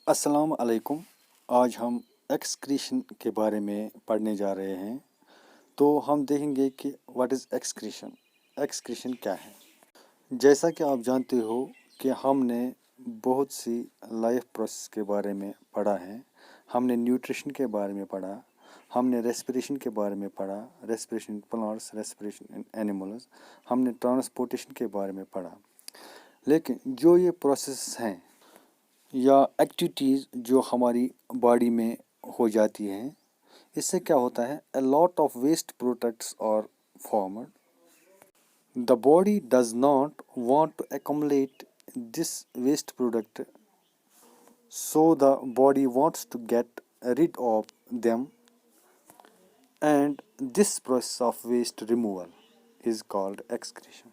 अस्सलाम अलैकुम। आज हम एक्सक्रीशन के बारे में पढ़ने जा रहे हैं। तो हम देखेंगे कि व्हाट इज़ एक्सक्रीशन। एक्सक्रीशन क्या है। जैसा कि आप जानते हो कि हमने बहुत सी लाइफ प्रोसेस के बारे में पढ़ा है। हमने न्यूट्रिशन के बारे में पढ़ा, हमने रेस्पिरेशन के बारे में पढ़ा, respiration in plants, respiration in animals, हमने ट्रांसपोर्टेशन के बारे में पढ़ा। लेकिन जो ये प्रोसेस हैं या एक्टिविटीज़ जो हमारी बॉडी में हो जाती हैं, इससे क्या होता है, a lot of waste products are formed. The body does not want to accumulate this waste product, so the body wants to get rid of them, and this process of waste removal is called excretion.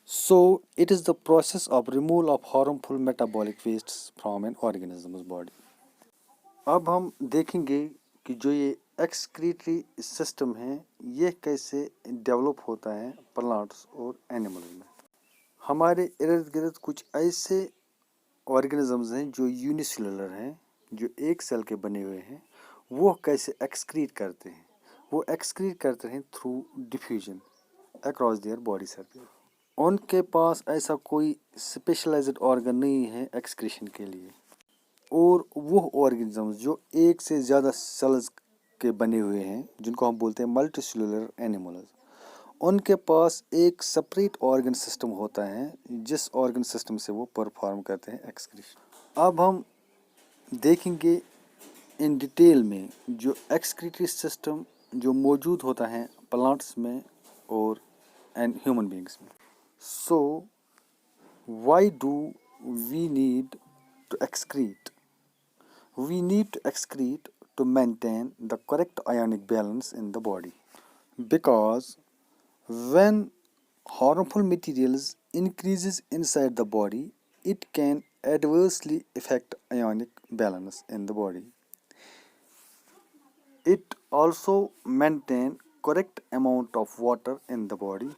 So it is the process of removal of harmful metabolic wastes from an organism's body. अब हम देखेंगे कि जो ये excretory system है ये कैसे develop होता है प्लांट्स और एनिमल्स में। हमारे इर्द गिर्द कुछ ऐसे ऑर्गेनिजम्स हैं जो यूनिसेलुलर हैं, जो एक सेल के बने हुए हैं। वो कैसे एक्सक्रीट करते हैं, वो एक्सक्रीट करते हैं through diffusion across their body surface. उनके पास ऐसा कोई स्पेशलाइज्ड ऑर्गन नहीं है एक्सक्रीशन के लिए। और वो ऑर्गेनिजम्स जो एक से ज़्यादा सेल्स के बने हुए हैं, जिनको हम बोलते हैं मल्टी सेलुलर एनिमल्स, उनके पास एक सेपरेट ऑर्गन सिस्टम होता है जिस ऑर्गन सिस्टम से वो परफॉर्म करते हैं एक्सक्रीशन। अब हम देखेंगे इन डिटेल में जो एक्सक्रीटरी सिस्टम जो मौजूद होता है प्लांट्स में और एंड ह्यूमन बींग्स में। So why do we need to excrete? We need to excrete to maintain the correct ionic balance in the body, because when harmful materials increases inside the body, it can adversely affect ionic balance in the body. It also maintain correct amount of water in the body,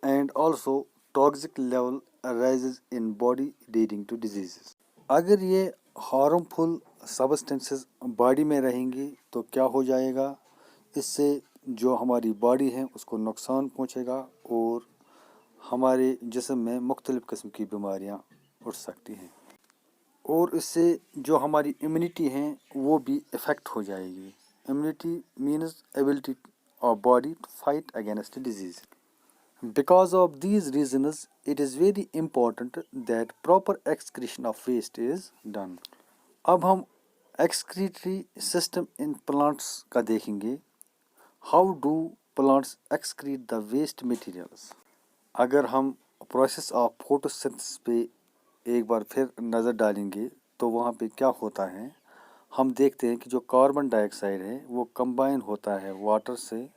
and also toxic level arises in body leading to diseases. अगर ये harmful substances body में रहेंगी तो क्या हो जाएगा, इससे जो हमारी बॉडी है उसको नुकसान पहुंचेगा और हमारे जिस्म में मुख्तलिफ़ किस्म की बीमारियां उठ सकती हैं। और इससे जो हमारी इम्यूनिटी है वो भी इफ़ेक्ट हो जाएगी। Immunity means ability of body to fight against disease. Because of these reasons, it is very important that proper excretion of waste is done. अब हम excretory system in plants का देखेंगे। How do plants excrete the waste materials? अगर हम process of photosynthesis पे एक बार फिर नज़र डालेंगे तो वहाँ पे क्या होता है, हम देखते हैं कि जो कार्बन डाइऑक्साइड है वो कंबाइन होता है वाटर से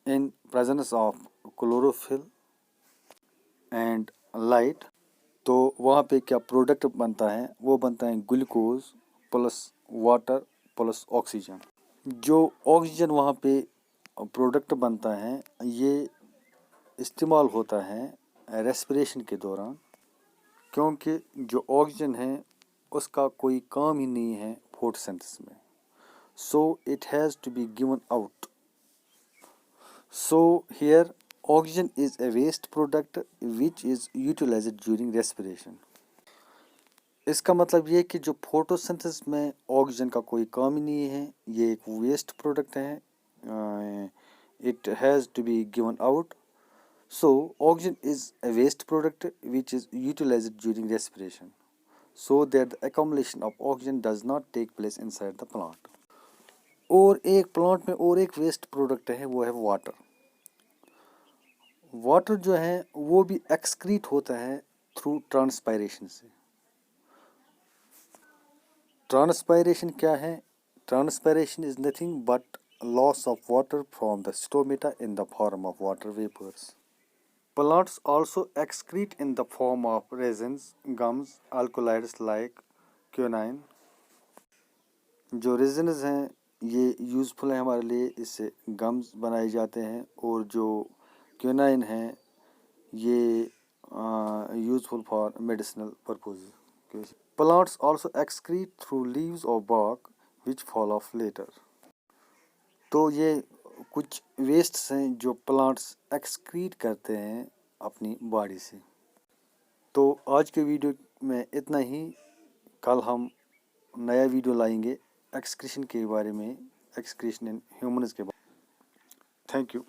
in presence of chlorophyll and light। तो वहाँ पे क्या प्रोडक्ट बनता है, वो बनता है glucose plus water plus oxygen. जो ऑक्सीजन वहाँ पे प्रोडक्ट बनता है ये इस्तेमाल होता है रेस्पिरेशन के दौरान, क्योंकि जो ऑक्सीजन है उसका कोई काम ही नहीं है फोटोसिंथेसिस में। So it has to be given out. So here oxygen is a waste product which is utilized during respiration. इसका मतलब ये कि जो फोटोसिंथेसिस में ऑक्सीजन का कोई काम ही नहीं है, ये एक वेस्ट प्रोडक्ट है। It has to be given out. So oxygen is a waste product which is utilized during respiration, so that the accumulation of oxygen does not take place inside the plant. और एक plant में और एक waste product है, वो है water. Water जो है वो भी एक्सक्रीट होता है थ्रू ट्रांसपायरेशन से। ट्रांसपायरेशन क्या है? Transpiration is nothing but loss of water from the stomata in the form of water vapours. Plants also excrete in the form of resins, gums, alkaloids like quinine. जो resins हैं ये useful है हमारे लिए, इससे gums बनाए जाते हैं, और जो क्योनाइन है ये useful for medicinal purpose. Plants also excrete through leaves or bark which fall off later. تو یہ کچھ ویسٹس ہیں جو پلانٹس ایکسکریٹ کرتے ہیں اپنی باڈی سے. تو آج کے ویڈیو میں اتنا ہی. کل ہم نیا ویڈیو لائیں گے ایکسکریشن کے بارے میں، ایکسکریشن ان ہیومنز کے بارے میں. Thank you.